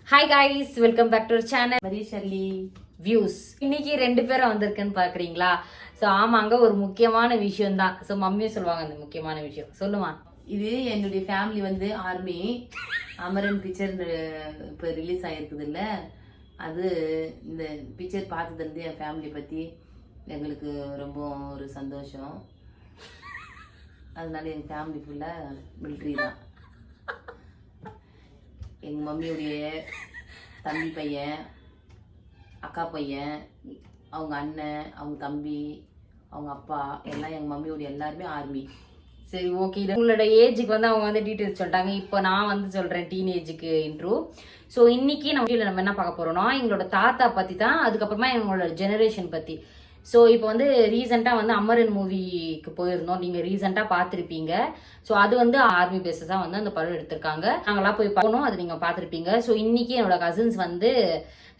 Hi guys, welcome back to channel மரிஷல்லி views. இன்னைக்கு 2 பேரும் வந்திருக்குன்னு பாக்குறீங்களா? ஸோ ஆமாங்க, ஒரு முக்கியமான விஷயம் தான். ஸோ மம்மியும் சொல்லுவாங்க அந்த முக்கியமான விஷயம். சொல்லுமா. இது என்னுடைய ஃபேமிலி வந்து ஆர்மி அமரன் பிக்சர் இப்போ ரிலீஸ் ஆகிருக்குது இல்லை, அது இந்த பிக்சர் பார்த்ததுலேருந்து என் ஃபேமிலி பற்றி எங்களுக்கு ரொம்ப ஒரு சந்தோஷம். அதனால எங்கள் ஃபேமிலி ஃபுல்லாக மிலிட்ரி தான். எங்கள் மம்மியுடைய தம்பி பையன், அக்கா பையன், அவங்க அண்ணன், அவங்க தம்பி, அவங்க அப்பா எல்லாம் எங்கள் மம்மியுடைய எல்லாருமே ஆர்மி. சரி, ஓகே. இது உங்களோட ஏஜுக்கு வந்து அவங்க வந்து டீட்டெயில்ஸ் சொல்லிட்டாங்க. இப்போ நான் வந்து சொல்கிறேன் டீனேஜுக்கு இன்ட்ரூ. ஸோ இன்னைக்கு நம்ம என்ன பார்க்க போகிறோம்னா, எங்களோட தாத்தா பற்றி தான், அதுக்கப்புறமா எங்களோட ஜெனரேஷன் பற்றி. ஸோ இப்போ வந்து ரீசெண்டாக வந்து அமரன் மூவிக்கு போயிருந்தோம். நீங்கள் ரீசெண்டாக பார்த்துருப்பீங்க. ஸோ அது வந்து ஆர்மி பேஸஸாக வந்து அந்த படம் எடுத்திருக்காங்க. நாங்களாம் போய் பார்க்கணும், அது நீங்கள் பார்த்துருப்பீங்க. ஸோ இன்னைக்கு என்னோட கசின்ஸ் வந்து,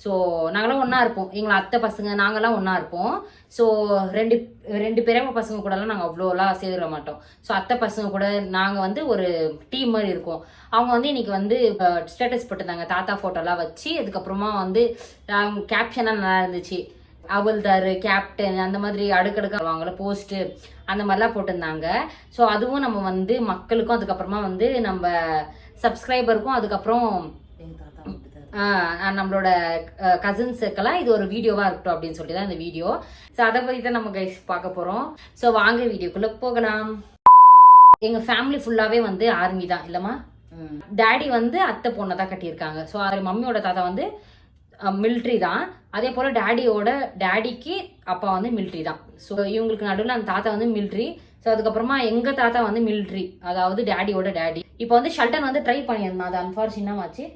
ஸோ நாங்களாம் ஒன்றா இருப்போம். எங்களை அத்தை பசங்க நாங்களாம் ஒன்றா இருப்போம். ஸோ ரெண்டு பேரே பசங்க கூடலாம் நாங்கள் அவ்வளோலாம் சேர மாட்டோம். ஸோ அத்தை பசங்க கூட நாங்கள் வந்து ஒரு டீம் மாதிரி இருக்கோம். அவங்க வந்து இன்னைக்கு வந்து ஸ்டேட்டஸ் போட்டிருந்தாங்க தாத்தா ஃபோட்டோலாம் வச்சு. அதுக்கப்புறமா வந்து கேப்ஷனாக நல்லா இருந்துச்சு. அவல்தாரு, கேப்டன், அந்த மாதிரி அடுக்கடுக்க வருவாங்கள்ல போஸ்ட்டு, அந்த மாதிரிலாம் போட்டிருந்தாங்க. ஸோ அதுவும் நம்ம வந்து மக்களுக்கும், அதுக்கப்புறமா வந்து நம்ம சப்ஸ்கிரைபருக்கும், அதுக்கப்புறம் நம்மளோட கசின்ஸுக்கெல்லாம் இது ஒரு வீடியோவாக இருக்கட்டும் அப்படின்னு சொல்லிட்டு தான் இந்த வீடியோ. ஸோ அதை பற்றி தான் நம்ம கைஸ் பார்க்க போகிறோம். ஸோ வாங்க வீடியோக்குள்ளே போகலாம். எங்கள் ஃபேமிலி ஃபுல்லாகவே வந்து ஆர்மி தான் இல்லைம்மா. டேடி வந்து அத்தை பொண்ணை தான் கட்டியிருக்காங்க. ஸோ மம்மியோட தாத்தா வந்து மிலிட்ரி தான். அதே போல் டேடிக்கு அப்பா வந்து மிலிட்ரி தான். ஸோ இவங்களுக்கு நடுவில் அந்த தாத்தா வந்து மிலிட்ரி. ஸோ அதுக்கப்புறமா எங்கள் தாத்தா வந்து மிலிட்ரி, அதாவது டேடியோட டேடி. இப்போ வந்து ஷல்டன் வந்து ட்ரை பண்ணியிருந்தான், அது அன்ஃபார்ச்சுனேட் ஆச்சு.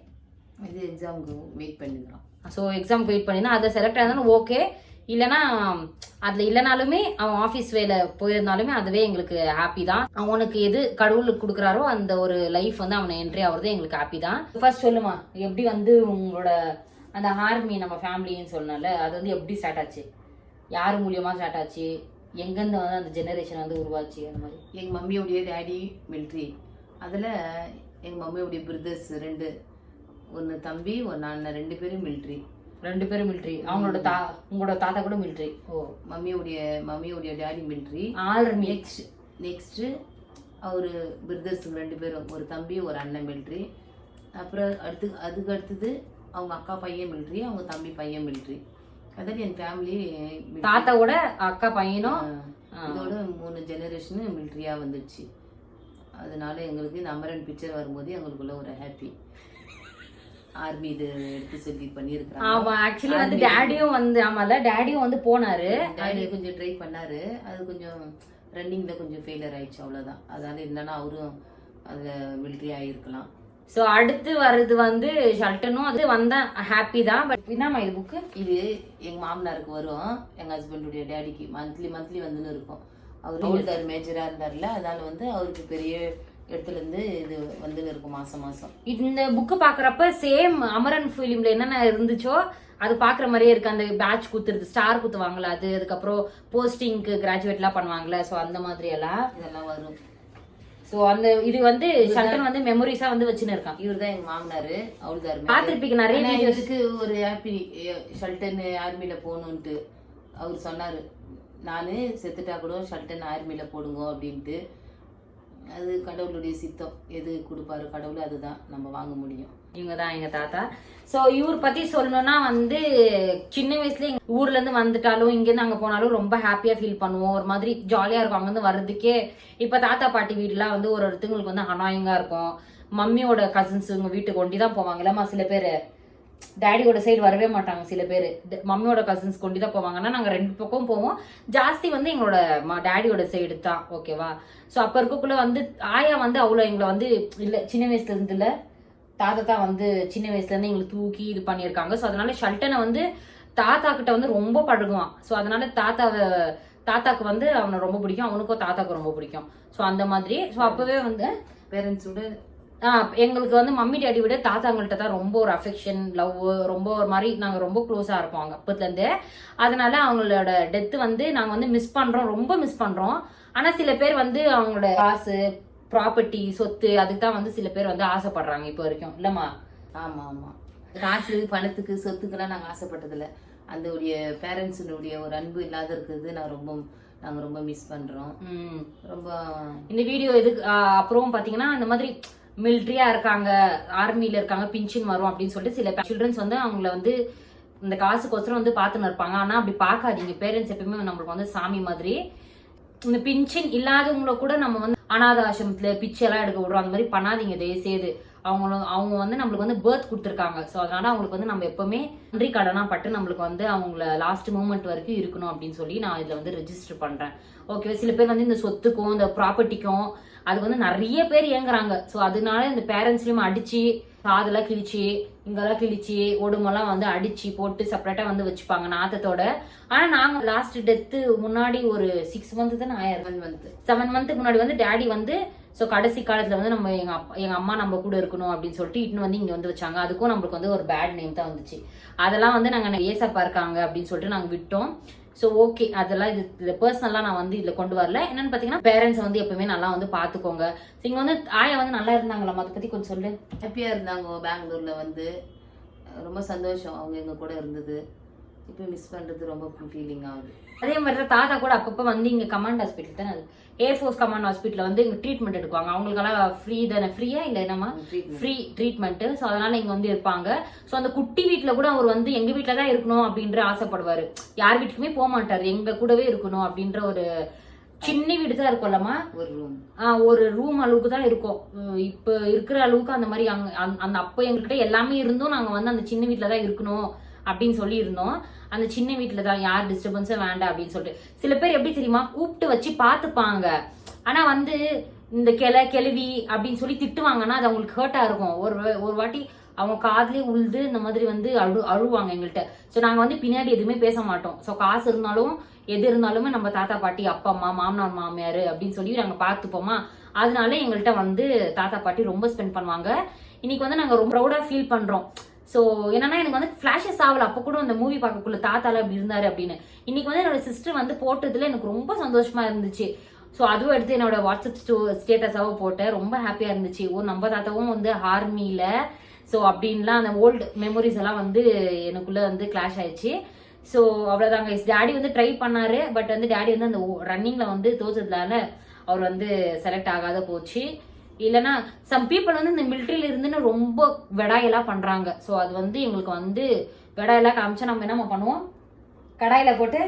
இது எக்ஸாமுக்கு வெயிட் பண்ணிக்கிறோம். ஸோ எக்ஸாமுக்கு வெயிட் பண்ணியிருந்தான். அதை செலக்ட் ஆயிருந்தாலும் ஓகே, இல்லைனா அதில் இல்லைனாலுமே அவன் ஆஃபீஸ் வேலை போயிருந்தாலுமே அதுவே எங்களுக்கு ஹாப்பி தான். அவனுக்கு எது கடவுளுக்கு கொடுக்குறாரோ அந்த ஒரு லைஃப் வந்து அவனை என்ட்ரி ஆகுறது எங்களுக்கு ஹாப்பி தான். ஃபர்ஸ்ட் சொல்லுமா, எப்படி வந்து உங்களோட அந்த ஆர்மி நம்ம ஃபேமிலின்னு சொன்னால அது வந்து எப்படி ஸ்டார்ட் ஆச்சு, யார் மூலியமாக ஸ்டார்ட் ஆச்சு, எங்கேருந்து வந்து அந்த ஜெனரேஷன் வந்து உருவாச்சு? அந்த மாதிரி எங்கள் மம்மியோடைய டேடி மிலிட்ரி. அதில் எங்கள் மம்மியோடைய பிரதர்ஸ் 2, ஒன்று தம்பி ஒன்று அண்ணன், 2 பேரும் மிலிட்ரி. 2 பேரும் மிலிட்ரி. அவங்களோட உங்களோட தாத்தா கூட மிலிட்ரி. ஓ, மம்மியோடைய டேடி மிலிட்ரி ஆர்மி. நெக்ஸ்ட்டு அவர் பிரதர்ஸ் 2 பேரும், ஒரு தம்பி ஒரு அண்ணன் மிலிட்ரி. அப்புறம் அதுக்கு அடுத்தது அவங்க அக்கா பையன் மிலிட்ரி, அவங்க தம்பி பையன் மிலிட்ரி. அதாவது என் ஃபேமிலி தாத்தாவோட அக்கா பையனும் இதோட 3 ஜெனரேஷனு மிலிட்ரியாக வந்துடுச்சு. அதனால எங்களுக்கு இந்த அமரன் பிக்சர் வரும்போது எங்களுக்குள்ள ஒரு ஹாப்பி. ஆர்மி இது எடுத்து சொல்லி பண்ணியிருக்கிறாங்க. ஆமா, ஆக்சுவலி வந்து டேடியும் வந்து, ஆமால டேடியும் வந்து போனாரு. டேடி கொஞ்சம் ட்ரை பண்ணாரு, அது கொஞ்சம் ரன்னிங்ல கொஞ்சம் ஃபெயிலியர் ஆயிடுச்சு, அவ்வளோதான். அதனால இல்லைன்னா அவரும் அதில் மிலிட்ரி ஆகிருக்கலாம். ஸோ அடுத்து வர்றது வந்து ஷல்டனும் அது வந்தா ஹாப்பி தான். பட் என்னம்மா இது புக்கு, இது எங்கள் மாமனாருக்கு வரும், எங்கள் ஹஸ்பண்டுடைய டேடிக்கு மந்த்லி வந்துன்னு இருக்கும். அவர் மேஜராக இருந்தார்ல, அதனால வந்து அவருக்கு பெரிய இடத்துலேருந்து இது வந்துன்னு இருக்கும் மாதம். இந்த புக்கு பார்க்குறப்ப சேம் அமரன் ஃபிலிமில் என்னென்ன இருந்துச்சோ அது பார்க்குற மாதிரியே இருக்கு. அந்த பேட்ச் குத்துறது, ஸ்டார் குத்துவாங்களா அது, அதுக்கப்புறம் போஸ்டிங்க்கு கிராஜுவேட்லாம் பண்ணுவாங்களே, ஸோ அந்த மாதிரி எல்லாம் இதெல்லாம் வரும். ஸோ அந்த இது வந்து ஷல்டன் வந்து மெமரிஸா வந்து வச்சுன்னு இருக்கான். இவர் தான் எங்கள் மாமனார், அவள்தார். பார்த்துருப்பீங்க நிறைய வீடியோஸ்க்கு ஒரு ஹாப்பி ஷல்டன் ஆர்மியில் போகணுன்ட்டு அவர் சொன்னார். நான் செத்துட்டா கூட ஷல்டன் ஆர்மியில் போடுங்க அப்படின்ட்டு. அது கடவுளுடைய சித்தம், எது கொடுப்பாரு கடவுள் அதுதான் நம்ம வாங்க முடியும். இவங்க தான் எங்க தாத்தா. ஸோ இவர் பத்தி சொல்லணும்னா வந்து சின்ன வயசுல எங்க ஊர்ல இருந்து வந்துட்டாலும் இங்கேருந்து அங்கே போனாலும் ரொம்ப ஹாப்பியா ஃபீல் பண்ணுவோம், ஒரு மாதிரி ஜாலியா இருக்கும் அங்கேருந்து வர்றதுக்கே. இப்ப தாத்தா பாட்டி வீடுலாம் வந்து ஒரு ஒருத்தங்களுக்கு வந்து அனாயிங்கா இருக்கும். மம்மியோட கசின்ஸ் உங்க வீட்டுக்கு ஒண்டி தான் போவாங்க இல்லம்மா. சில பேர் டேடியோட சைடு வரவே மாட்டாங்க, சில பேர் மம்மியோட கசின்ஸ் கொண்டு தான் போவாங்கன்னா நாங்கள் 2 பக்கம் போவோம். ஜாஸ்தி வந்து எங்களோட டேடியோட சைடு தான், ஓகேவா. ஸோ அப்போ இருக்கக்குள்ள வந்து ஆயா வந்து அவ்வளோ எங்களை வந்து இல்லை, சின்ன வயசுல இருந்து இல்லை, தாத்தா தான் வந்து சின்ன வயசுல இருந்து எங்களை தூக்கி இது பண்ணியிருக்காங்க. ஸோ அதனால ஷல்டனை வந்து தாத்தா கிட்ட வந்து ரொம்ப பழகுவான். ஸோ அதனால தாத்தாக்கு வந்து அவனை ரொம்ப பிடிக்கும், அவனுக்கும் தாத்தாக்கு ரொம்ப பிடிக்கும். ஸோ அந்த மாதிரி. ஸோ அப்பவே வந்து பேரண்ட்ஸோட எங்களுக்கு வந்து மம்மி டேடி விட தாத்தாங்கள்ட்ட தான் ரொம்ப ஒரு அஃபெக்ஷன், லவ், ரொம்ப ஒரு மாதிரி நாங்கள் ரொம்ப க்ளோஸாக இருப்போம் அங்கே அப்பத்துலேருந்து. அதனால அவங்களோட டெத்து வந்து நாங்கள் வந்து மிஸ் பண்ணுறோம், ரொம்ப மிஸ் பண்ணுறோம். ஆனால் சில பேர் வந்து அவங்களோட காசு, ப்ராப்பர்ட்டி, சொத்து, அதுக்கு தான் வந்து சில பேர் வந்து ஆசைப்படுறாங்க இப்போ வரைக்கும் இல்லைம்மா. ஆமாம் ஆமாம். காசு பணத்துக்கு சொத்துக்கெல்லாம் நாங்கள் ஆசைப்பட்டதில்ல. அந்த உடைய பேரண்ட்ஸினுடைய ஒரு அன்பு இல்லாத இருக்கிறது நாங்கள் ரொம்ப மிஸ் பண்ணுறோம். ரொம்ப இந்த வீடியோ எதுக்கு அப்புறம் பார்த்தீங்கன்னா இந்த மாதிரி மிலிட்ரியா இருக்காங்க, ஆர்மியில இருக்காங்க, பின்ஷன் வரும் அப்படின்னு சொல்லிட்டு சில சில்ட்ரன்ஸ் வந்து அவங்கள வந்து இந்த காசுக்கோசரம் வந்து பார்த்துன்னு இருப்பாங்க. ஆனால் அப்படி பார்க்காதீங்க. பேரண்ட்ஸ் எப்பயுமே நம்மளுக்கு வந்து சாமி மாதிரி. இந்த பின்ஷன் இல்லாதவங்கள கூட நம்ம வந்து அனாத ஆசிரமத்துல பிச்சை எல்லாம் எடுக்க விடுறோம். அந்த மாதிரி பண்ணாதீங்க தயவுசெய்து. அவங்க வந்து நம்மளுக்கு வந்து பேர்த் கொடுத்துருக்காங்க. ஸோ அதனால அவங்களுக்கு வந்து நம்ம எப்பவுமே நன்றி கடனா பட்டு நம்மளுக்கு வந்து அவங்கள லாஸ்ட் மூமெண்ட் வரைக்கும் இருக்கணும் அப்படின்னு சொல்லி நான் இதில் வந்து ரெஜிஸ்டர் பண்றேன். ஓகே, சில பேர் வந்து இந்த சொத்துக்கும் இந்த ப்ராப்பர்ட்டிக்கும் அது வந்து நிறைய பேர் இயங்குறாங்க. ஸோ அதனால இந்த பேரண்ட்ஸ்லயும் அடிச்சு காதெல்லாம் கிழிச்சு இங்கெல்லாம் கிழிச்சு உடம்பெல்லாம் வந்து அடிச்சு போட்டு செப்பரேட்டா வந்து வச்சுப்பாங்க நாத்தத்தோட. ஆனா நாங்க லாஸ்ட் டெத்து முன்னாடி ஒரு 6 மந்த் தானே ஆயிரம் 7 மந்த்துக்கு முன்னாடி வந்து டேடி வந்து ஸோ கடைசி காலத்துல வந்து நம்ம எங்க அம்மா நம்ம கூட இருக்கணும் அப்படின்னு சொல்லிட்டு இட்டுன்னு வந்து இங்க வந்து வச்சாங்க. அதுக்கும் நம்மளுக்கு வந்து ஒரு பேட் நேம் தான் வந்துச்சு. அதெல்லாம் வந்து நாங்க ஏசப்பா இருக்காங்க அப்படின்னு சொல்லிட்டு நாங்க விட்டோம். ஸோ ஓகே, அதெல்லாம் இது பர்சனலாக நான் வந்து இதில் கொண்டு வரல. என்னன்னு பார்த்தீங்கன்னா பேரண்ட்ஸ் வந்து எப்பவுமே நல்லா வந்து பார்த்துக்கோங்க. இங்கே வந்து ஆயா வந்து நல்லா இருந்தாங்களாம், அதை பற்றி கொஞ்சம் சொல்லு. ஹாப்பியாக இருந்தாங்க. பெங்களூரில் வந்து ரொம்ப சந்தோஷம் அவங்க எங்கள் கூட இருந்தது. இப்போ மிஸ் பண்ணுறது ரொம்ப ஃபீலிங் ஆகுது. அதே மாதிரி தான் தாத்தா கூட அப்பப்போ வந்து இங்கே கமாண்ட் ஹாஸ்பிட்டல் தானே, ஏர்ஃபோர்ஸ் கமாண்ட் ஹாஸ்பிட்டலில் வந்து இங்கே ட்ரீட்மெண்ட் எடுக்குவாங்க. அவங்களுக்கெல்லாம் ஃப்ரீ தானே, ஃப்ரீயா இல்லை என்னமா ஃப்ரீ ட்ரீட்மெண்ட்டு. ஸோ அதனால இங்கே வந்து இருப்பாங்க. ஸோ அந்த குட்டி வீட்டில் கூட அவர் வந்து எங்கள் வீட்டில் தான் இருக்கணும் அப்படின்ற ஆசைப்படுவார். யார் வீட்டுக்குமே போக மாட்டார், எங்கள் கூடவே இருக்கணும் அப்படின்ற ஒரு சின்ன வீடு தான் இருக்கும்லம்மா, ஒரு ரூம் அளவுக்கு தான் இருக்கும். இப்போ இருக்கிற அளவுக்கு அந்த மாதிரி அந்த அப்போ எங்ககிட்ட எல்லாமே இருந்தும் நாங்கள் வந்து அந்த சின்ன வீட்டில் தான் இருக்கணும் அப்படின்னு சொல்லி இருந்தோம். அந்த சின்ன வீட்டுல தான் யார் டிஸ்டர்பன்ஸும் வேண்டாம் அப்படின்னு சொல்லிட்டு. சில பேர் எப்படி தெரியுமா, கூப்பிட்டு வச்சு பார்த்துப்பாங்க. ஆனா வந்து இந்த கிளவி அப்படின்னு சொல்லி திட்டுவாங்கன்னா அது அவங்களுக்கு ஹர்ட்டா இருக்கும். ஒரு வாட்டி அவங்க காதுலயே உழுது இந்த மாதிரி வந்து அழுவாங்க எங்கள்கிட்ட. ஸோ நாங்க வந்து பின்னாடி எதுவுமே பேச மாட்டோம். ஸோ காசு இருந்தாலும் எது இருந்தாலுமே நம்ம தாத்தா பாட்டி அப்பா அம்மா மாமனார் மாமியார் அப்படின்னு சொல்லி நாங்க பார்த்துப்போமா. அதனால எங்கள்கிட்ட வந்து தாத்தா பாட்டி ரொம்ப ஸ்பெண்ட் பண்ணுவாங்க. இன்னைக்கு வந்து நாங்க ரொம்ப ப்ரௌடா ஃபீல் பண்றோம். ஸோ என்னன்னா எனக்கு வந்து ஃபிளாஷஸ் ஆகல அப்போ கூட அந்த மூவி பார்க்கக்குள்ள தாத்தால அப்படி இருந்தாரு அப்படின்னு. இன்னைக்கு வந்து என்னோட சிஸ்டர் வந்து போட்டதுல எனக்கு ரொம்ப சந்தோஷமா இருந்துச்சு. ஸோ அதுவும் எடுத்து என்னோட வாட்ஸ்அப் ஸ்டேட்டஸாக போட்டேன். ரொம்ப ஹாப்பியா இருந்துச்சு. நம்ம தாத்தாவும் வந்து ஆர்மியில. ஸோ அப்படின்லாம் அந்த ஓல்டு மெமரிஸ் எல்லாம் வந்து எனக்குள்ள வந்து கிளாஷ் ஆயிடுச்சு. ஸோ அவ்வளோதாங்க. டேடி வந்து ட்ரை பண்ணாரு. பட் வந்து டேடி வந்து அந்த ரன்னிங்ல வந்து தோச்சதுனால அவர் வந்து செலக்ட் ஆகாத போச்சு. இல்லைன்னா சம் பீப்புள் வந்து இந்த மிலிட்ரியில இருந்துன்னு ரொம்ப வெடாயெல்லாம் பண்றாங்க. ஸோ அது வந்து எங்களுக்கு வந்து வெடாயெல்லாம் காமிச்சா நம்ம என்ன பண்ணுவோம், கடாயில போட்டு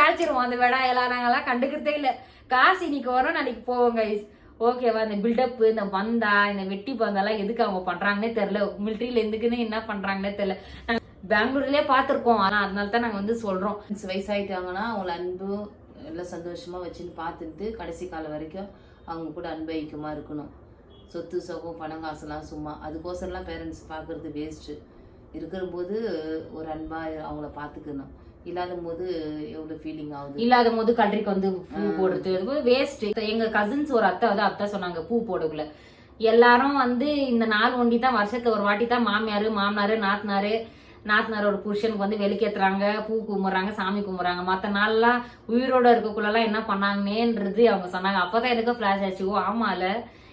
தாழ்ச்சிருவோம் அந்த வெடாயெல்லாம். நாங்கெல்லாம் கண்டுக்கிறதே இல்லை. காசு இன்னைக்கு வரும் நாளைக்கு போவோம் கைஸ். ஓகேவா, இந்த பில்டப் இந்த பந்தா இந்த வெட்டி பந்தெல்லாம் எதுக்கு அவங்க பண்றாங்கன்னே தெரியல. மிலிட்ரியில எதுக்குன்னு என்ன பண்றாங்கன்னே தெரியல. நாங்கள் பெங்களூர்லயே பார்த்துருக்கோம். ஆனால் அதனால தான் நாங்கள் வந்து சொல்றோம், வயசாயிட்டாங்கன்னா அவங்கள அன்பு எல்லாம் சந்தோஷமா வச்சுன்னு பார்த்துட்டு கடைசி காலம் வரைக்கும் அவங்க கூட அன்பு ஐக்கியமா இருக்கணும். சொத்து சொகம் பணம் காசுலாம் சும்மா அதுக்கோசரம்லாம் பேரண்ட்ஸ் பார்க்கறது வேஸ்ட்டு. இருக்கிற போது ஒரு அன்பா அவங்கள பார்த்துக்கணும். இல்லாத போது எவ்வளவு ஃபீலிங் ஆகுது. இல்லாத போது கல்றிக்கு வந்து பூ போடுறது வேஸ்ட். எங்க கசின்ஸ் ஒரு அத்தை சொன்னாங்க பூ போடக்குள்ள. எல்லாரும் வந்து இந்த நாள் ஒண்டி தான் வருஷத்துல ஒரு வாட்டி தான் மாமியாரு மாமனாரு நாத்தனாரோட புருஷனுக்கு வந்து வெளிக்கேத்துறாங்க, பூ கும்பிடுறாங்க, சாமி கும்பிடுறாங்க. மற்ற நாள்லாம் உயிரோட இருக்கக்குள்ளலாம் என்ன பண்ணாங்கன்னேன்றது அவங்க சொன்னாங்க. அப்பதான் எனக்கு ஃபிளாஷ் ஆச்சு, ஓ ஆமால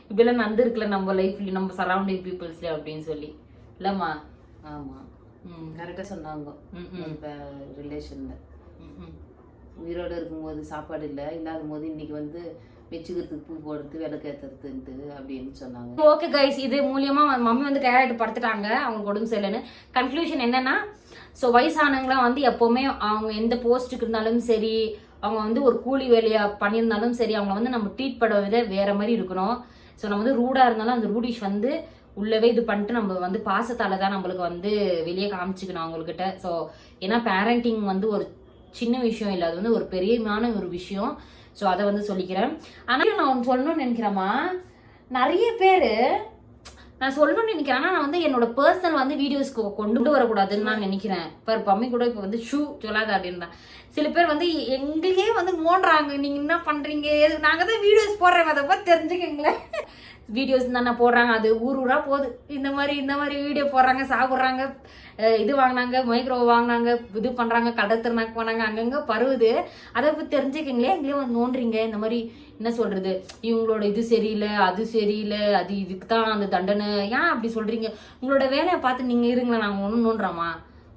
இப்படிலாம் நடந்துருக்குல நம்ம லைஃப்ல நம்ம சரௌண்டிங் பீப்புள்ஸ்ல அப்படின்னு சொல்லி. இல்லம்மா? ஆமா, கரெக்டா சொன்னாங்க. ரிலேஷன்ல உயிரோட இருக்கும்போது சாப்பாடு இல்லை, இல்லாத போது இன்னைக்கு வந்து வச்சுக்கிறதுக்கு பூ போடுறது விளக்கேற்றுறதுன்ட்டு அப்படின்னு சொன்னாங்க. ஓகே கைஸ், இது மூலியமா மம்மி வந்து டயர்ட் படுத்துட்டாங்க, அவங்களுக்கு உடம்பு சரியில்லைன்னு. கன்க்ளூஷன் என்னன்னா, ஸோ வயசானவங்களாம் வந்து எப்பவுமே அவங்க எந்த போஸ்ட்டுக்கு இருந்தாலும் சரி, அவங்க வந்து ஒரு கூலி வேலையா பண்ணியிருந்தாலும் சரி, அவங்க வந்து நம்ம ட்ரீட் பண்ண வித வேற மாதிரி இருக்கணும். ஸோ நம்ம வந்து ரூடா இருந்தாலும் அந்த ரூடிஷ் வந்து உள்ளவே இது பண்ணிட்டு நம்ம வந்து பாசத்தால தான் நம்மளுக்கு வந்து வெளியே காமிச்சுக்கணும் அவங்கக்கிட்ட. ஸோ ஏன்னா பேரண்டிங் வந்து ஒரு சின்ன விஷயம் இல்லை, அது வந்து ஒரு பெரியமான ஒரு விஷயம். ஸோ அதை வந்து சொல்லிக்கிறேன். ஆனால் நான் ஒன்று சொல்லணும்னு நினைக்கிறேம்மா, நிறைய பேர் நான் சொல்லணும்னு நினைக்கிறேன். ஆனால் நான் வந்து என்னோட பர்சனல் வந்து வீடியோஸ்க்கு கொண்டு வரக்கூடாதுன்னு நான் நினைக்கிறேன். இப்போ பம்மி கூட இப்போ வந்து ஷூ சொல்லாத அப்படின்னா சில பேர் வந்து எங்களுக்கே வந்து மோன்றாங்க, நீங்கள் என்ன பண்ணுறீங்க, நாங்கள் தான் வீடியோஸ் போடுறோம், அதை பார்த்து தெரிஞ்சுக்கங்களேன். வீடியோஸ் தானே போடுறாங்க, அது ஊரா போகுது. இந்த மாதிரி வீடியோ போடுறாங்க, சாப்பிட்றாங்க, இது வாங்கினாங்க, மைக்ரோ வாங்கினாங்க, இது பண்ணுறாங்க, கடத்திறனாக்கு போனாங்க, அங்கங்கே பருவுது. அதை பற்றி தெரிஞ்சுக்கிங்களே, எங்கேயும் வந்து நோண்டுறீங்க. இந்த மாதிரி என்ன சொல்கிறது, இவங்களோட இது சரியில்லை, அது சரியில்லை, அது இதுக்கு தான் அந்த தண்டனை, ஏன் அப்படி சொல்கிறீங்க? உங்களோட வேலையை பார்த்து நீங்கள் இருங்களேன், நாங்கள் ஒன்றும் நோண்டுறோமா?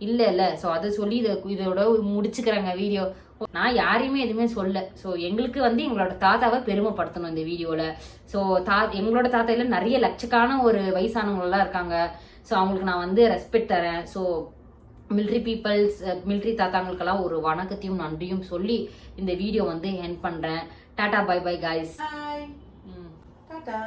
இல்லை. ஸோ அதை சொல்லி இதோட முடிச்சுக்கிறாங்க வீடியோ. நான் யாரையுமே எதுவுமே சொல்ல. ஸோ எங்களுக்கு வந்து எங்களோட தாத்தாவை பெருமைப்படுத்தணும் இந்த வீடியோவில். ஸோ எங்களோட தாத்தாவில் நிறைய லட்சக்கான ஒரு வயசானவங்களாம் இருக்காங்க. ஸோ அவங்களுக்கு நான் வந்து ரெஸ்பெக்ட் தரேன். ஸோ மிலிட்ரி தாத்தாங்களுக்கெல்லாம் ஒரு வணக்கத்தையும் நன்றியும் சொல்லி இந்த வீடியோ வந்து எண்ட் பண்ணுறேன். டாடா பை பை காய்ஸ். டாடா.